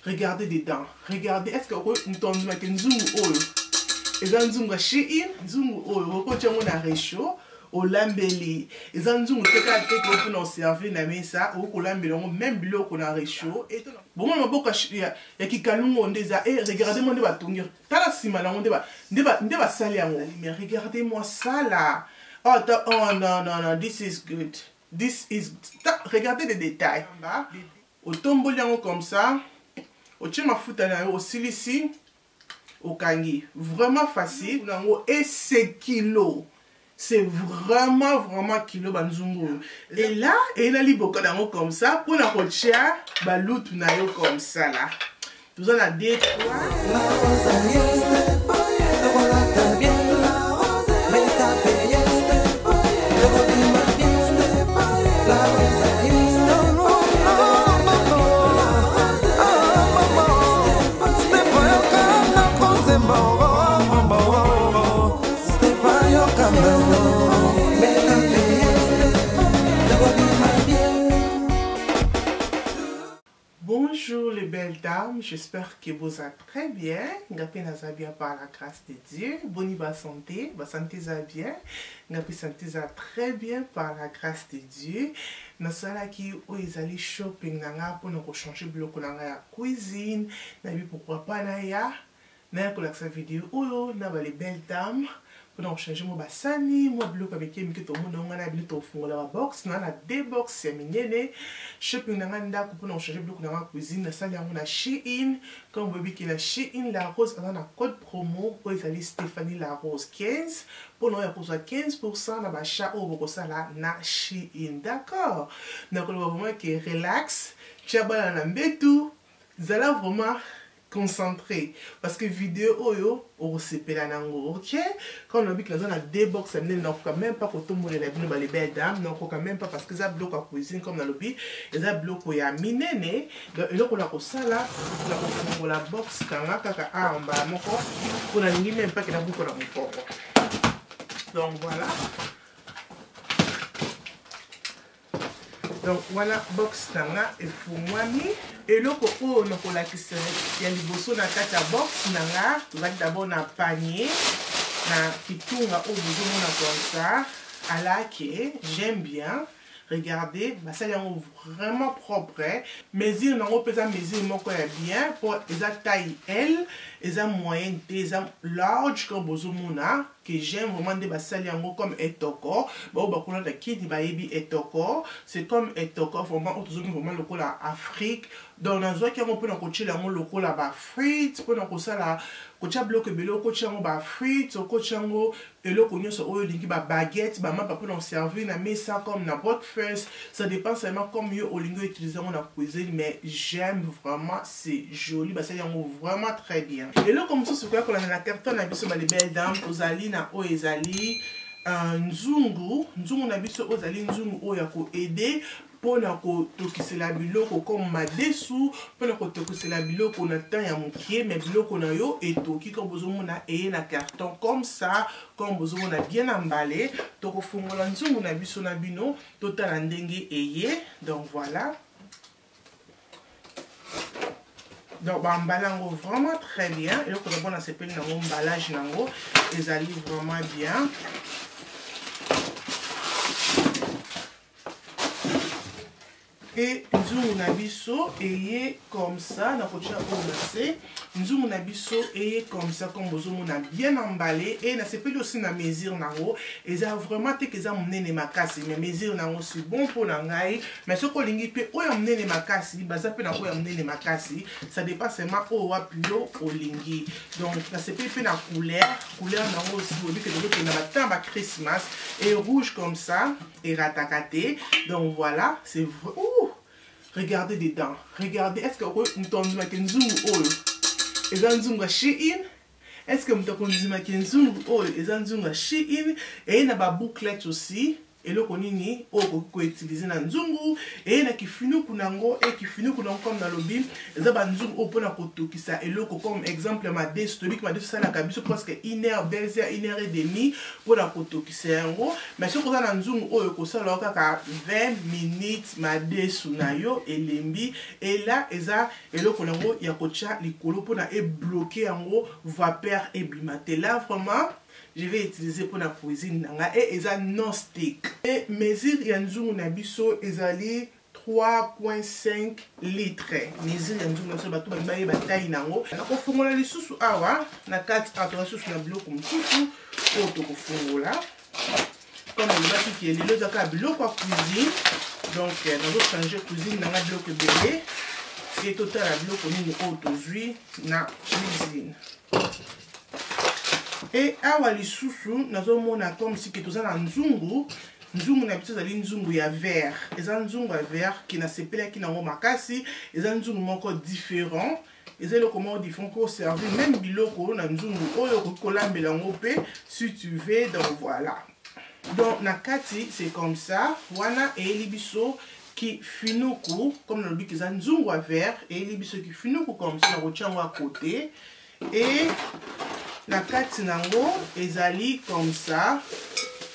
regardez dedans. Regardez, est-ce que vous entendez que nzungu oyo? Eza nzungu ya Shein, nzungu oyo, ko tchango na réchaud, au lambeli. Eza nzungu teka teka opo na servir na mesa, ou ko lambeli ngo même biloko na réchaud. Et bon moi boka ya kikalungo ndeza regardez moi ndeba tungir. Tala sima na ngo ndeba sali yango. Mais regardez-moi ça là. Oh non, this is good. This is regardez les détails. Au tombeau comme ça. Au tchema futa na au silici. Au kangi. Vraiment facile. Et c'est kilo. C'est vraiment kilo banzungu. Et là, il y a liboka dango comme ça. Pour la rochia, balut na yo comme ça là. Tout ça la détruit. Bonjour les belles dames, j'espère que vous êtes très bien. Ngapi naza bien par la grâce de Dieu. Boni ba santé za bien. Ngapi santé za très bien par la grâce de Dieu. Nasala ki o ezali shopping nanga pour nous changer biloko nanga ya cuisine. Nabi pourquoi pas na ya. Na ko la vidéo oyo na ba les belles dames. Pour changer mon basani, moi bloc avec qui me tout le monde on a bien tout fond la box, na la deux box c'est mignonne. Shopping na nganda pour changer bloc dans la cuisine, na salle on a Shein, comme vous voyez que la Shein la rose on a code promo pour les Stéphanie la rose 15 pour nous pour 15% na achat au boko ça là na Shein, d'accord. Donc vraiment que relax, chabala na mbetu, zala vraiment concentré parce que vidéo oyo o sepela nango, ok. Quand on a vu que la deux box ça n'est quand même pas pour tout le monde les belles dames, non quand même pas parce que ça bloque à cuisine comme dans le lobby et ça bloque ya minene donc il faut la ko sala pour la box kanga kaka en bas moko pour la ligne même pas que la boucle dans mon corps. Donc voilà. Donc voilà box tanga et fumwami et le coco on a la qui se il y a les bossos dans la box nanga tu vas d'abord na panier na kitunga au besoin on a comme ça à la qui j'aime bien. Regardez, bah ça est vraiment propre. Mesure non pesa mesure mon quoi bien pour esa taille L, esa moyenne, esa large comme bozomona que j'aime vraiment des basali yango comme etoko. Bah ba kona da kidi ba yebi etoko, c'est comme etoko vraiment autozoni vraiment le la Afrique. Donc dans zo qui on peut na coacher yango le la ba frites, pour na ko sala kocha bloc belo kocha yango ba frites, kocha yango eloko nyoso oyo lingi ba baguette, ba ma pa pour servir na mesa comme na breakfast. Ça dépend seulement comme yo olingo utiliser dans la cuisine, mais j'aime vraiment, c'est joli, bah ça y est vraiment très bien. Et là comme ça c'est quoi qu'on a la carton na biso ba les belles dames ozali na o ezali nzungu na biso ozali nzungu oyo ko aider pour na ko tokisela biloko comme madesu pour na ko tokisela biloko na temps ya mokie mais biloko na yo etoki comme bozomona eye na carton comme ça comme bozomona bien emballé toko fungola nzungu na biso na bino totala ndenge eye. Donc voilà. Donc emballango vraiment très bien et donc on a sepeli na emballage nango ezali vraiment bien. Et nzungu na biso eye comme ça na kocha commencer nzungu na biso eye comme ça comme bozomona bien emballé et na sepeli aussi na mesure nango eza vraiment te que za monene makasi mais mesure nango c'est bon pour ngai mais ce ko lingi pe oyo monene makasi baza pe na oyo monene makasi ça dépasse seulement o wa pio o lingi. Donc na sepeli pe na couleur nango aussi bobi que de na batamba Christmas et rouge comme ça et ratakate. Donc voilà, c'est vrai. Regardez dedans. Regardez, est-ce que vous entendez que nzungu oyo eza nzungu ya Shein? Est-ce que vous entendez que nzungu oyo eza nzungu ya Shein? Et na ba bouclette aussi. eloko nini oyo ko utiliser na nzungu et na kifinuku nango et kifinuku nango comme na lobi eza ba nzungu oyo pona kotokisa eloko comme exemple madesu tobiki madesu sala kabiso presque 1 heure 2 heures 1 heure et demie pona kotokisa yango mais soki oza na nzungu oyo kosala kaka 20 minutes madesu na yo elembi et là eza eloko nango ya kotia likolo pona e bloquer yango vapeur et bimate là vraiment je vais utiliser pour la cuisine nanga et eza non stick et mesure ya nzungu na biso ezali 3.5 litres mesure ya nzungu na biso bato baye bataille nango na kofungola lisusu awa na kati ato lisusu na biloko mosusu oyo tokofungola comme olobaki ki lelo ezaka biloko ya cuisine donc nazo changer cuisine nanga biloko ebele et totala biloko nini oyo tozwi na cuisine. Et awa lisusu nazomona comme si que toza na nzungu na biso ezali nzungu ya vert eza nzungu ya vert ki na sepelaki nango makasi eza nzungu moko différent eza eloko moko différent ko servir même biloko na nzungu oyo kolambela yango pe si tu veux donc voilà donc na kati c'est comme ça wana eyeli biso ki finuku comme na lobi eza nzungu ya vert eyeli biso ki finuku comme ça na kotia yango à côté et la kati nango ezali comme ça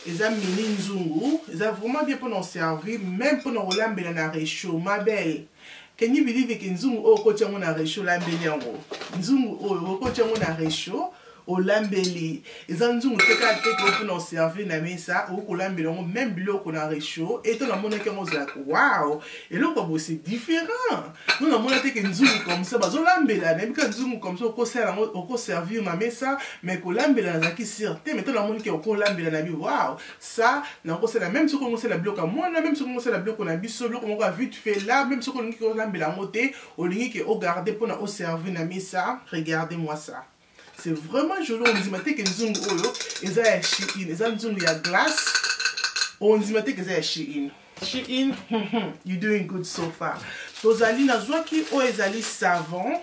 eza mini nzungu eza vraiment bien pour nous servir même pour nous rolambela na réchaud ma belle can you believe que nzungu o kotia ngo na réchaud lambeli yango nzungu o kotia ngo na réchaud olambeli eza nzungu teka teka pour nous servir na mesa o kolambela ngo même biloko na réchaud et to na mona ke ngo za wow et là quoi c'est différent nous na mona teka nzungu comme ça bazo lambela na bika nzungu comme ça ko sala ngo ko servir na mesa mais ko lambela na ki certé mais to na mona ke ko lambela na bi wow ça na ko sala même ce qu'on sala biloko moi même ce qu'on sala biloko na biso biloko ngo vite fait là même ce qu'on ko lambela ngote o lingi ke o garder pour na o servir na mesa regardez-moi ça. C'est vraiment joli. On dit que nzungu oyo eza ya Shein, eza nzungu ya glace. On dit que eza ya Shein. Shein, you doing good so far. Tozali na zwaki o ezali savon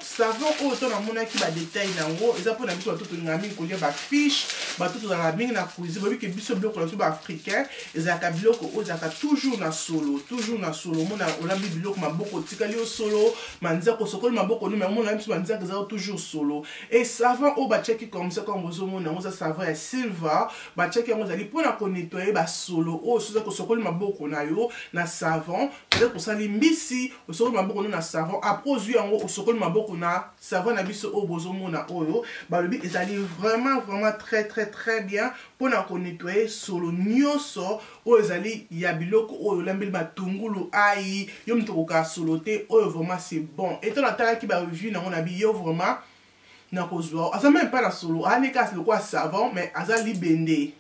oyo to na mona ki ba détail nango eza pona biso bato ngami ko lia ba fish bato to na mingi na cuisine bobi ke biso biloko na biso ba africain ezaka biloko o ezaka toujours na solo mona olambi biloko maboko tikali o solo manza ko sokoli maboko no mais mona biso manza que za toujours solo et savon o ba check comme ça comme bozo mona ngo za savon ya silver ba check yango zali pona ko nettoyer ba solo o so za ko sokoli maboko na yo na savon peut-être pour ça limbisi maboko na savon après ozwi yango osokoli maboko na savon na biso o bozo mona oyo balobi ezali vraiment très bien pour na ko nettoyer solo nyonso o ezali ya biloko oyo lambeli matungulu ai yo mtoko ka solo te oyo vraiment c'est bon et to na tala ki ba review na ngona bi yo vraiment na kozwa asa même pas la solo ani kas le quoi savon mais azali bende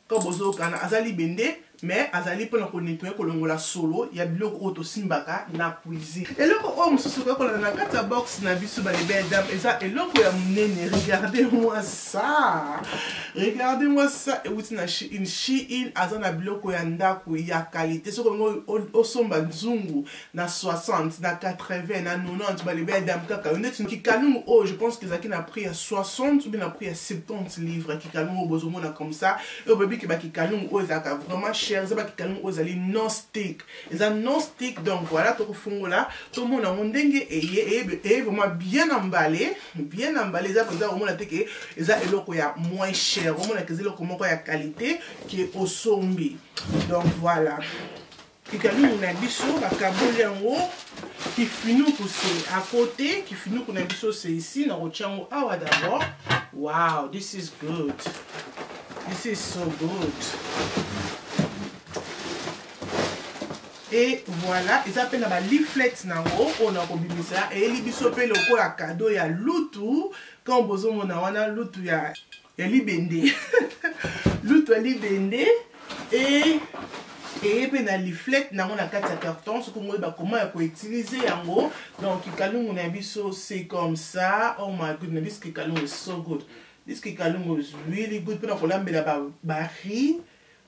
ko bozo kana azali bende mais azali pona ko nettoyer ko longola solo ya biloko oto simbaka na cuisine eloko o mususu ko na kata box na biso ba les belles dames eza eloko ya munene regardez-moi ça et wuti na Shein azana biloko ya ndako ya qualité soko ngo osomba nzungu na 60 na 80 na 90 ba les belles dames kaka neti ki kalungu oh je pense que zaki na prix à 60 ou bien na prix à 70 livres ki kalungu bozomo na comme ça et bébé ki ba ki kalungu oh zaka vraiment cher ça ba ki kalungu oh zali non stick eza non stick donc voilà to fungola to mona ndenge et vraiment bien emballé eza pour mona teke eza eloko ya moins cher on mona kezelo komoko ya qualité qui est au sombi donc voilà kikalungu na biso bakaboli yango kifinuku c'est à côté kifinuku na biso c'est ici na rochango awa d'abord wow this is good this is so good et voilà ils appellent la leaflet nango on a kombimisa et libiso pe lokola cadeau ya lutu quand bozo mona wana lutu ya libende lutu ya libende et pe na leaflet nango na kati ya carton ce qu'on va comment ko utiliser yango donc kalungu na biso c'est comme ça oh my goodness this kalungu is so good this kalungu is really good pour kolambela ba riz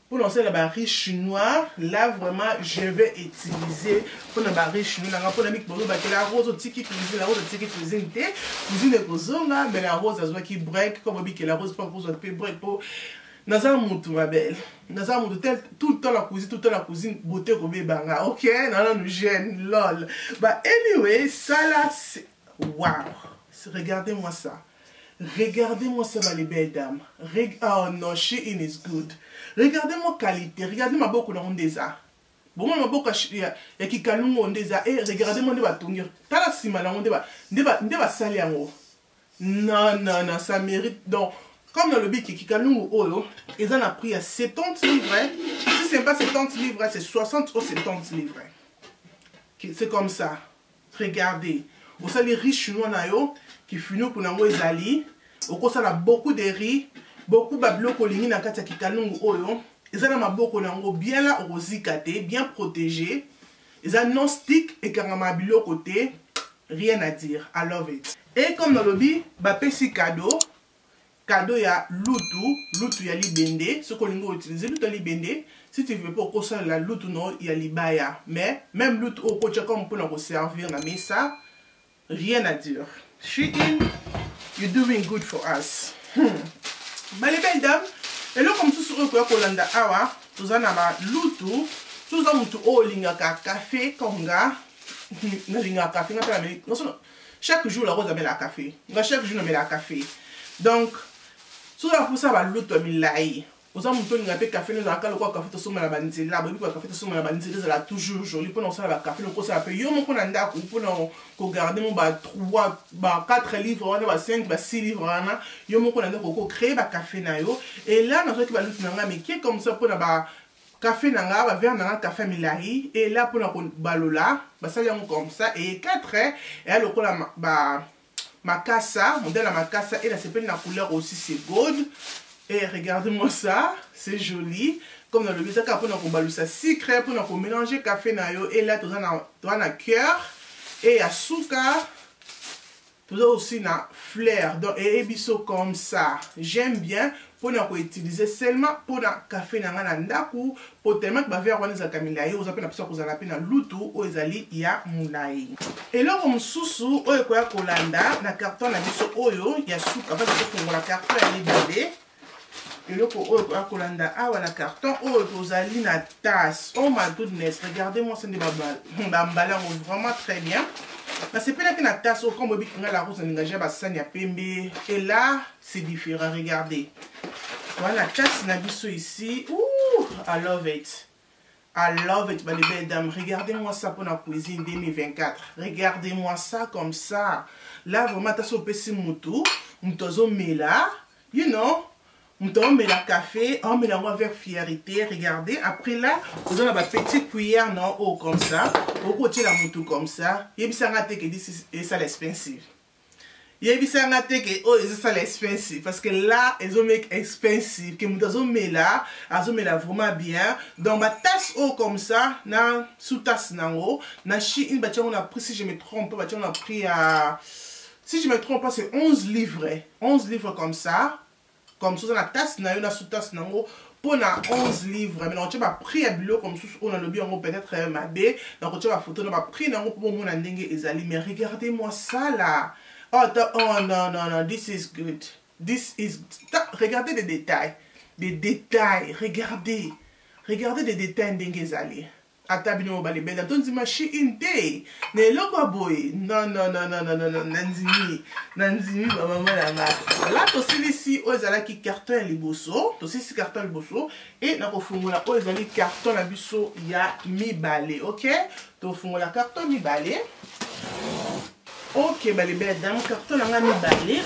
pour lancer la barrière chinois là vraiment je vais utiliser pour la barrière chinois pour la micro la rose tiki cuisine la rose tiki cuisine te cuisine kozonga mais la rose azwa qui break comme bi que la rose pas pour break pour naza mutu ma belle. Naza mutu tout le temps la cuisine, beauté ko banga. OK, nana nous gêne lol. But anyway, ça là c'est wow. Regardez-moi ça. Regardez-moi ça, les belles dames. Oh non, Shein is good. Regardez-moi qualité. Regardez ma boque dans Ondeza. Bon, ma boque ya ki kalungo Ondeza. Et regardez-moi de batungir. Tala sima la Ondeza. Ndeba sali ango. Non, non, non, ça mérite. Donc, comme dans le bic qui kalungo oyo, ils en a pris à 70 livres. Si c'est pas 70 livres, c'est 60 ou 70 livres. C'est comme ça. Regardez. Vous savez, les riches chinois qui finissent pour nous ezali. Au ça a beaucoup de riz, beaucoup de bablo kolini na kati ya kikalungu oyo. Ils ont maboko nango bien là rosicate, bien protégé. Ils ont non stick et karama bilo côté, rien à dire. I love it. Et comme dans le lobby, ba pesi cadeau ya lutu ya libende, ce qu'on lingo utiliser lutu ya libende. Si tu veux pas qu'on ça la lutu non ya libaya, mais même lutu au coach comme pour nous servir na mesa, rien à dire. Shein, you're doing good for us. Mais les belles dames, et là comme tout sur eux Kolanda awa, tous en ama lutu, tous en mutu o linga ka café konga, na linga café na l'Amérique. Chaque jour la rose met la café. Chaque jour on met la café. Donc tout ça pour ça va lutu milai. Aux hommes qui ont un café, nous avons un café de somme à la banise. Là, le café de somme à la banise, c'est là toujours joli. Pour nous, ça va café, nous ça peut. Yo, mon qu'on a pour nous garder mon 3, 4 livres, on a 5, 6 livres, yo, mon qu'on a pour créer un café na yo. Et là, nous avons qui va lutter nanga, mais qui est comme ça pour nous café nanga, va vers nanga café milahi. Et là, pour nous balola, ça vient comme ça. Et 4 et là, le qu'on a macassa, modèle à macassa, et là, c'est pas la couleur aussi, c'est gold. Et regardez-moi ça, c'est joli. Comme dans le biscuit, pour nous ça sucré, pour nous mélanger café nayo. Et là, tout ça na cœur et à souka. Tout ça aussi na fleur. Donc, et biso comme ça. J'aime bien pour nous utiliser seulement pour le café na ndaku. Pour tellement que faire on za kamilai, vous appelez la personne que vous appelez na lutu ou ezali ya mulai. Et là comme susu oyo ko ya kolanda na carton na biso oyo ya souka parce que pour la carton elle est bébé. Et là, pour Kolanda, la carton, vous allez la tasse. Oh my goodness, regardez-moi, c'est des babales, vraiment très bien. C'est pas la tasse, comme vous voyez, la rose, et là, c'est différent, regardez. Voilà, la tasse, on a ici. Ouh, I love it. I love it, les belles dames. Regardez-moi ça pour la cuisine 2024. Regardez-moi ça comme ça. Là, vraiment, tasse au PC Moutou, Moutozo Mela, you know. On met la café, on met la avec fierté, regardez. Après là, vous avez ma petite cuillère non haut comme ça. Au côté la moutou comme ça. Il y a bien ça que dit ça l'expensive. Il y a bien ça que oh c'est ça l'expensive parce que là ils ont make expensive que nous met là, ils ont met là vraiment bien. Dans ma tasse haut comme ça, na sous tasse na haut, na Shein bâtiment on a pris si je me trompe pas, on a pris à si je me trompe pas c'est 11 livres. 11 livres comme ça. Comme ça, la tasse, on a sous tasse, pour 11 livres. Mais on a pris un billet comme ça, on a le bien, peut-être ma bé. Donc, on a photo, on a pris un pour mon andingue et zali. Mais regardez-moi ça là. Oh non, non, non, this is good. This is. Regardez les détails. Des détails. Regardez. Regardez les détails andingue zali. Atabino bali benda tonzi ma Shein day ne loko boy non nanzimi maman la ma là to ici ozala ki carton liboso to si carton liboso et na ko fungula ozali carton la biso ya mibale. OK, to fungula carton mibale. OK, bali benda carton nga mibale.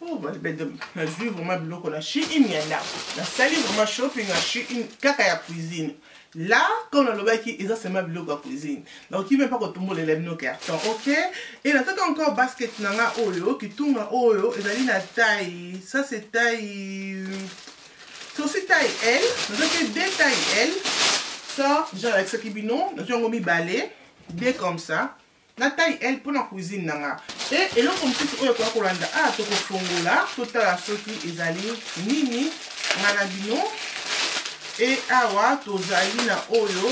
Oh bali benda na vu vraiment biloko la Shein yanda na sali vraiment shopping à Shein kaka ya cuisine. Là, comme on le dit, ils ont seulement vu la cuisine. Donc, il ne veut pas que tout le monde lève nos cartons. OK? Et là, il y a encore basket nanga oyo qui tourne oyo. Et là, il y a taille. Ça, c'est taille. C'est aussi taille L. Nous avons deux tailles L. Ça, genre avec ce qui bino. Nous avons mis balai. Deux comme ça. La taille L pour la cuisine nanga. Et là, comme si tu as quoi Kolanda. Ah, tu as fongo là. Tout à la sortie, ils allaient nini. Manabino. Et awa tozali na oyo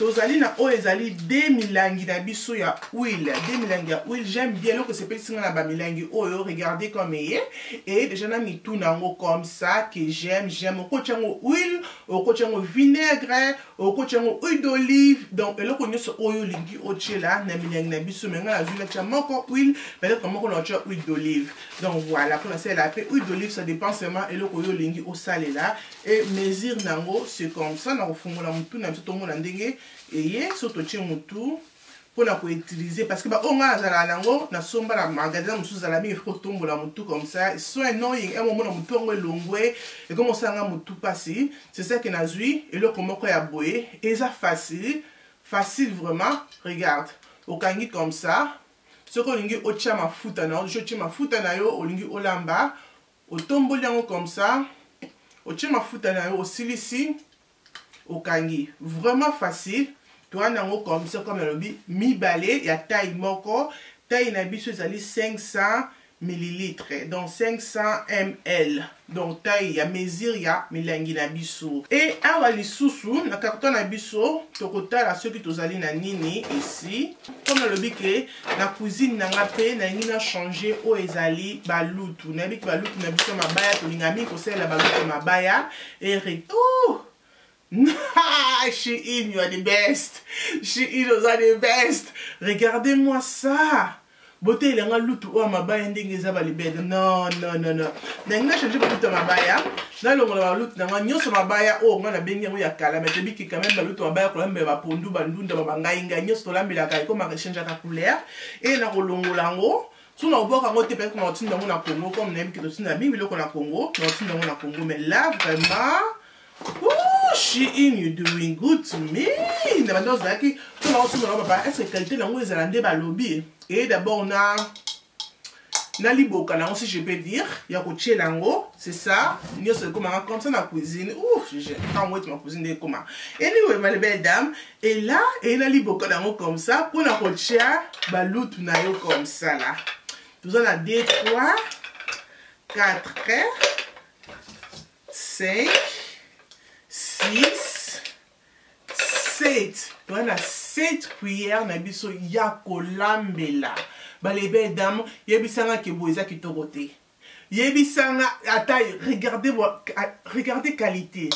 tozali na oyo ezali 2 milangi na biso ya huile. 2 milangi ya huile. J'aime bien le que c'est petit na ba milangi oyo. Regardez comme il est. Et déjà na mitou nango comme ça que j'aime. Oko tiango huile, oko tiango vinaigre, oko tiango huile d'olive. Donc le ko nyoso oyo lingi ochela na milangi na biso menga na zuna tia moko huile, peut-être moko na tia huile d'olive. Donc voilà, pour c'est la paix huile d'olive ça dépend seulement et le ko yo lingi au salé là et mesure nango c'est comme ça na kofungola mutu na biso tongo na ndenge et surtout tient mutu pour la utiliser parce que bah on a la nango na somba la magasin musu za la mi faut tomber la mutu comme ça soit annoying un moment na mutu ngwe longwe et comme ça nga mutu passer c'est ça que na zui et le comment ko ya boye et ça facile vraiment regarde au kangi comme ça ce que lingi ocha mafuta na je tia mafuta na yo olingi olamba au tombo yango comme ça ocha mafuta na yo osilisi au kangi vraiment facile. Toi, nango comme ça, comme le dit, mi balai, il y a taille moko, taille na biso ezali 500 ml, donc 500 ml. Donc taille, il y a mesure, il y a milangi na biso. Et awa lisusu, na carton na biso, tokota la ceux qui tozali na nini ici. Comme le dit que la cuisine nanga pe na ngi na changer o ezali balutu. Na bi balutu na biso mabaya to lingami ko sela balutu mabaya et retour. Shein, you are the best. Shein, you are the best. Regardez-moi ça. Beauté, il y a un loup ou un mabaya ndengeza balibed. Non. N'enga changer balutu mabaya. Na longo la loup na nyoso mabaya o ngana bengi ya kala mais tebi ki quand même balutu mabaya ko lambe ba pondu bandunda ba ngainga nyoso to lambe la kai ko ma changer ta couleur et na kolongo lango. Sous on voit quand tu peux commencer dans mon Congo comme n'aime que tu sais na Bible ko na Congo, tu dans mon Congo mais là vraiment oh, Shein, you doing good to me. Est-ce que qualité langue est à balobi? Et d'abord on a liboka lango si je peux dire. Il y a coché lango, c'est ça. Nous c'est comme ça dans la cuisine. Ouh, j'ai pas envie de ma cuisine de comment. Anyway, ma belle dame. Et là, et na liboka lango comme ça pour la coché balut na yo comme ça là. Nous on a 2, 3, 4, 5. 6, 7. On a 7 cuillères na biso ya kolambela. Ba les belles dames, yebisanga ke boeza ki torote. Yebisanga ataille, regardez qualité.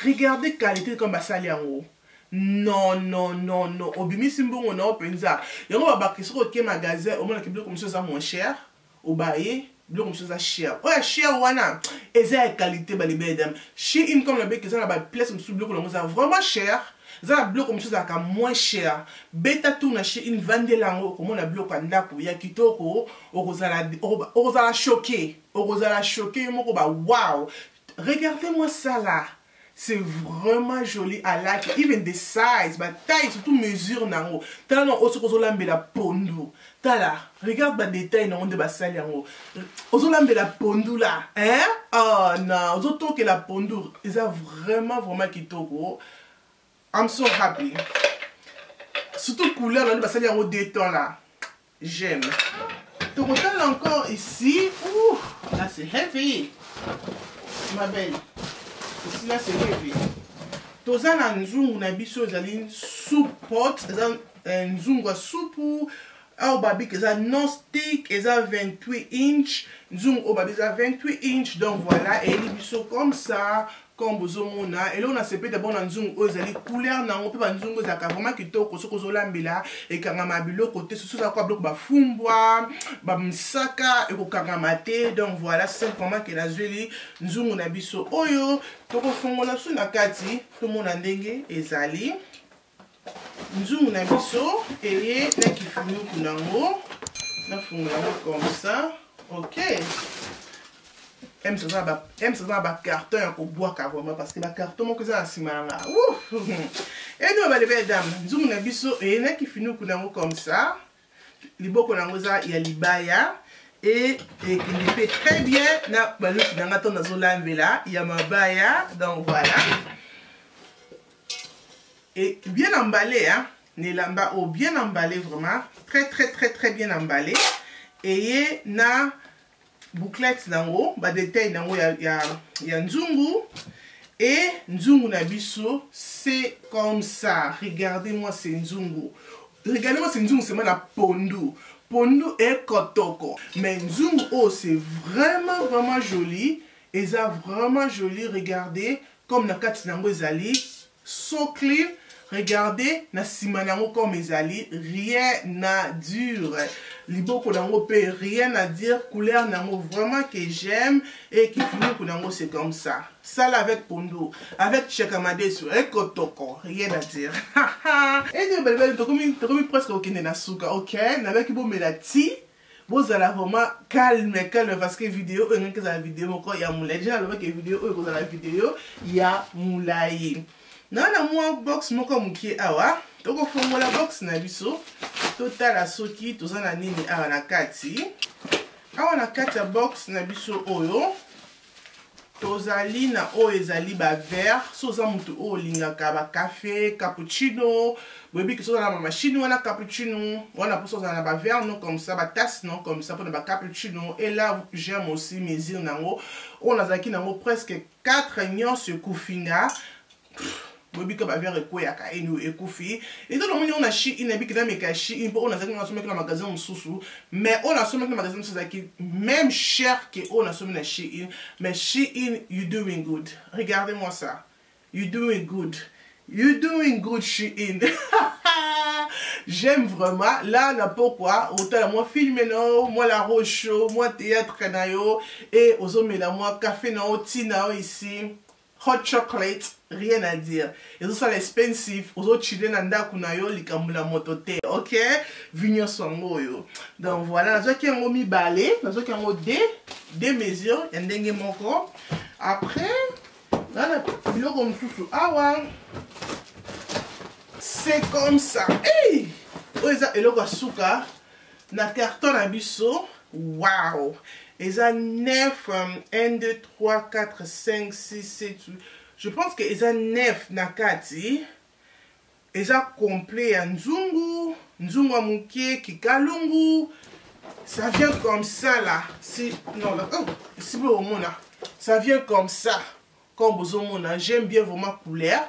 Regardez qualité comme basali yango. Non. Obimisi mbongo na openza. Yango ba bakisi ko ke magasin, au moins ke bilo comme ça moins cher. Au baye comme ça cher. Ouais, cher wana. Et ça qualité ba les belles dames. Shein comme le bec ça la place sous bloc comme ça vraiment cher. Ça la bloc comme ça moins cher. Beta tout na Shein vendre lango comme on a bloc anda ko ya kitoko ozala choqué. Ozala choqué moko ba wow. Regardez-moi ça là. C'est vraiment joli à la even the size, but taille surtout mesure nango. Tala non oso kozolambe la pondu. Tala, regarde ba détail non de basali yango. Ozolambe la pondu là, hein? Oh non, ozo toke la pondu, ils a vraiment kitoko. I'm so happy. Surtout couleur non de basali yango déton là. J'aime. Donc on encore ici. Ouh, là c'est heavy. Ma belle. Ici là c'est heavy. Toza na nzungu na biso ezali soup pot, nzungu wa soupu. Au babi eza non stick, eza 28 inch. Nzungu au babi eza 28 inch. Donc voilà, et les biso comme ça, comme bozomona. Et là on a sepé d'abord na nzungu ezali couleur na ngope ba nzungu za vraiment kitoko soko zolambela et kangama bilo côté sous ça quoi bloc ba fumbwa, ba msaka et ko kangama te. Donc voilà, c'est vraiment que la joli nzungu na biso oyo toko fongola su na kati to mona ndenge ezali. Nzungu na biso et na kifunuku nango na fungola comme ça. OK. Ça va carton pour boire carrément parce que la carton mon cousin a simanga. Et nous les belles dames, nzungu na biso et na kifunuku nango comme ça. Liboko nango za ya libaya et qui fait très bien na baluki nanga to na zolambela ya mabaya. Donc voilà. Et bien emballé, hein, Nélamba au bien emballé vraiment, très bien emballé. Et na bouclette nango, ba détail nango ya nzungu Et nzungu na biso, c'est comme ça. Regardez-moi ces nzungu. Regardez-moi ces nzungu, c'est moi la pondu. Pondu et kotoko. Mais nzungu, oh, c'est vraiment, vraiment joli. Et ça, vraiment joli. Regardez, comme na kati nango ezali. So clean. Regardez, na sima nango comme ezali. Rien à dire. Liboko nango pe, rien à dire. Couleur nango vraiment que j'aime. Et qui finit pour nango, c'est comme ça. Ça là avec pondu. Avec chakamadesu. Et kotoko. Rien à dire. Et nous, belle, t'as commis presque aucun nasuka. Ok? N'avec qui bon melati. Vous allez vraiment calme parce que vidéo, la vidéo, il y a moulay. Déjà, la vidéo, la vidéo, il y a moulay. Non, moi, box, moi, comme qui est awa. Donc, on fait la box, na biso. Total à soki, tout ça, na nini, awa, na kati. Awa, na kati, box, na biso, oyo. Tozali na o ezali ba verre, soza mutu o lingaka ba café, cappuccino, boyebi que soza na machine wana cappuccino, wana pour soza na ba verre non comme ça, ba tasse non comme ça pour ba cappuccino. Et là j'aime aussi mesure nango. On a zaki nango presque 4 nyonso kufinga. Boyebi que ba verre ekoyaka enu ekufi. Et donc on a chi inabi que na mekashi, on a zaki na somme na magasin mususu, mais on a somme na magasin mususu zaki même cher que on a somme na Shein, mais Shein you doing good. Regardez-moi ça. You doing good. You doing good Shein. J'aime vraiment. Là na pourquoi autant moi filmer non, moi la rocho, moi théâtre nayo et ozomela moi café na tina ici. Hot chocolate, rien à dire. Et ça, c'est expensive. Aux autres children, nanda kunayo, likambula motote. Ok? Vignon songo yo. Donc voilà, nous avons mis balai. Nous avons des mesures. Il y a des moko. Après, là, c'est comme ça. Hey! Et là, suka. Na carton à biso. Wow! Et ça 9, 1, 2, 3, 4, 5, 6, 7, 8. Je pense que ça 9 nakati. Et ça complet à nzungu, nzungu amuke, kikalungu. Ça vient comme ça là. Si, non, là, oh, si vous voulez, ça vient comme ça. Comme vous voulez, j'aime bien vraiment couleur.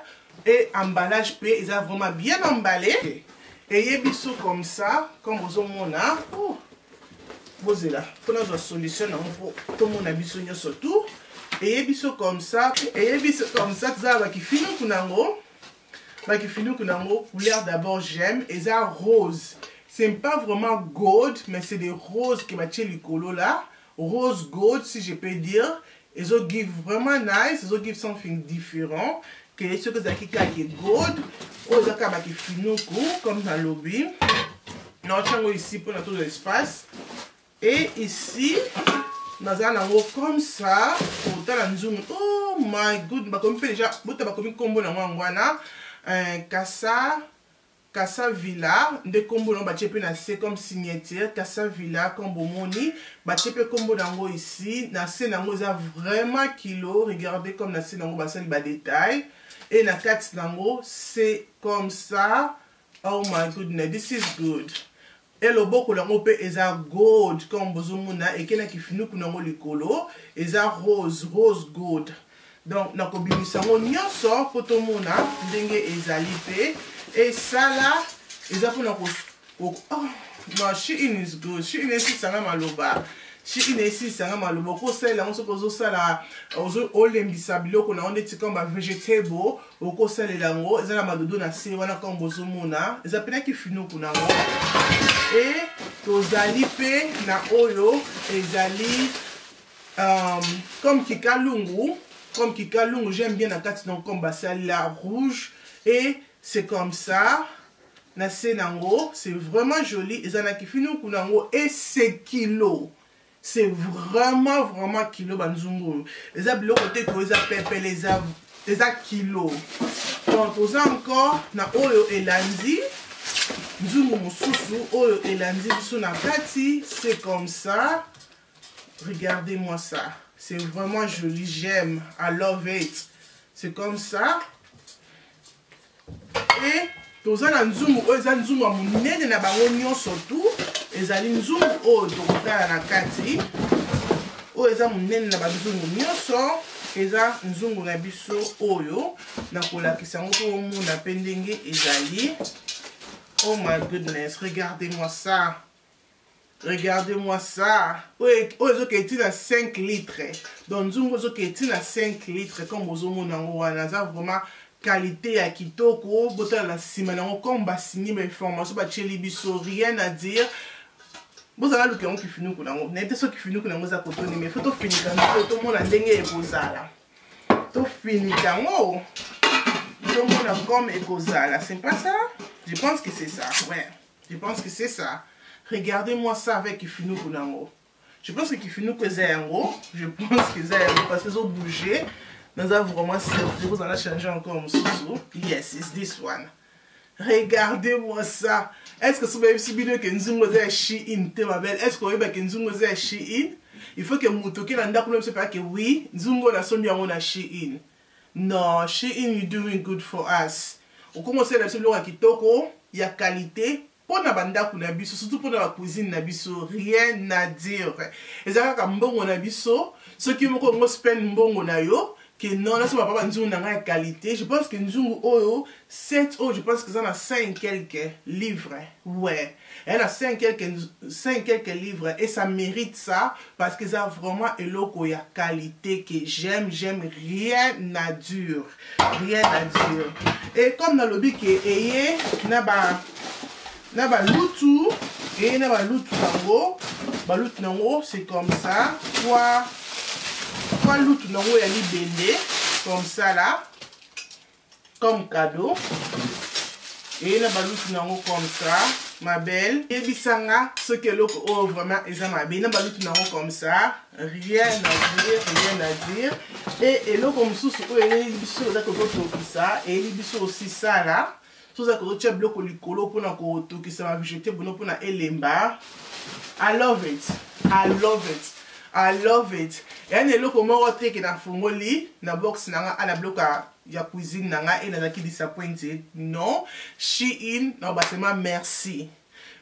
Et emballage P, ils ont vraiment bien emballé. Et il y a biso comme ça, comme vous voulez. Oh. Posez là, il faut une solution pour tout le monde surtout. Et il y a comme ça, qui finit couleur d'abord j'aime, et ça rose. C'est pas vraiment gold, mais c'est des roses qui matchent les colos là. Rose gold, si je peux dire. Ils ont give vraiment nice, ils ont give something différent. Que ce que ça qui est gold, ou ça qui finit comme dans le lobby. Nous avons ici pour notre l'espace. Et ici, nous avons comme ça, oh my god, déjà, combo Casa Villa, de combo c'est comme signature, Casa Villa, combo moni, combo nango ici, nase nango za vraiment kilo, regardez comme nase nango basen ba détail, et na kat nango, c'est comme ça, oh my goodness, this is good. Et le beau couleur est gold comme bozomuna et qui finit kunango likolo est rose gold. Donc na kobimisa ngo nyonso poto mona ndenge ezali pe et ça là eza pona ko oh no Shein is good. Shein esi sanga maloba. Shein esi sanga maloba ko sala ngo sokozo sala ozo olembisa biloko na onde tikamba vegetable oko sala lango eza na madodo na se wana comme bozomuna eza pena ki finit kunango. Et tozali pe na oyo ezali comme kikalungu, j'aime bien la carte donc comme basali la rouge et c'est comme ça na senango, c'est vraiment joli ezana kifinu kunango et c'est kilo. C'est vraiment kilo banzungu. Les abilo côté ko eza pepe les kilo. Donc on a encore na oyo elandi nzungu mususu oyo elandi biso na kati, c'est comme ça. Regardez-moi ça. C'est vraiment joli, j'aime. I love it. C'est comme ça. Et toza na nzungu oyo eza nzungu ya monene na bango nyonso surtout ezali nzungu oyo tokotala na kati oyo eza monene na banzungu nyonso eza nzungu na biso oyo nakolakisa yango po omona mpe ndenge ezali. Oh my goodness, regardez-moi ça. Regardez-moi ça. Oyo qui na 5 litres. Donc nzungu qui na 5 litres comme bozomona yango wana za vraiment qualité ya kitoko botala na sima nango comme basigni ba information ba tcheli biso rien à dire. Bozala luka yango kifinuku nango. Na ete so kifinuku nango za kotoni mais faut to finika to mona ndenge ekozala. To finika yango. To mona comme ekozala, c'est pas ça? Je pense que c'est ça. Ouais. Je pense que c'est ça. Regardez-moi ça avec Kifinuku nango. Je pense que Kifinuku est yango. Je pense que c'est yango parce qu'ils ont bougé. Nous avons vraiment servi. Vous allez changer encore mon sous. Yes, it's this one. Regardez-moi ça. Est-ce que c'est si bien que nous avons Shein te ma belle? Est-ce qu'on que nous avons Shein? Il faut que Mutoki n'anda pas se pas que oui, nous avons son bien on a Shein. Non, Shein you doing good for us. On commence à la seule kitoko, il y a qualité. Pour na banda kuna biso, surtout pour la cuisine na biso, rien à dire. Et ça ka mbongo na biso, ceux qui moko ngo spend mbongo na yo, que non là ça va pas nzungu na qualité. Je pense que nzungu oyo 7 je pense que ça a 5 quelques livres. Ouais. Elle a 5 quelques livres et ça mérite ça parce que ça a vraiment eloko ya qualité que j'aime rien à dire. Rien à dire. Et comme dans le lobby que eye na ba lutu et na ba lutu nango c'est comme ça trois lutu nango ya libende comme ça là comme cadeau et na ba lutu nango comme ça ma belle et bisanga ce que l'autre oh vraiment eza ma belle na ba lutu nango comme ça rien à dire et l'autre comme sous et biso da ko ça et biso aussi ça là. Tout ça que tu as bloqué le colo pour na koto qui ça va jeter pour na elemba. I love it. Et un elo comme on que na fungoli na box na ala bloka ya cuisine na et na qui disappointed. Non, Shein na basema merci.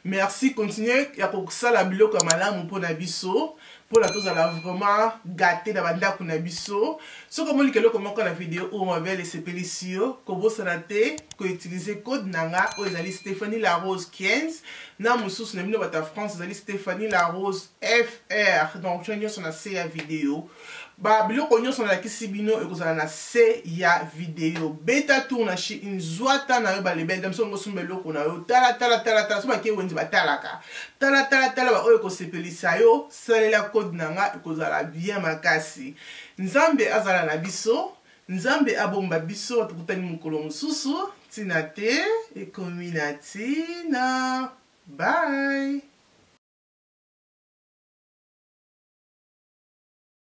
Merci, continuez à faire la bilo comme malamu pour nabiso pour la chose à la vraiment gâter la banda pour nabiso. Ce que moi le comment la vidéo où on va laisser pélicio comme ça raté que utiliser code nanga ou ezali Stéphanie La Rose 15 na mususu na bino bata France ezali Stéphanie La Rose FR. Donc tu as sur la C vidéo ba biloko nyonso na kisi bino ekozala na se ya video beta tour na chi nzwata na yo ba lebel damso ngoso meloko na yo tala so ba ke wenzi ba talaka tala ba oyo kosepelisa yo salela code nanga ekozala bien makasi. Nzambe azala na biso, nzambe abomba biso tukutani mukolo mususu tina te ekominatina. Bye.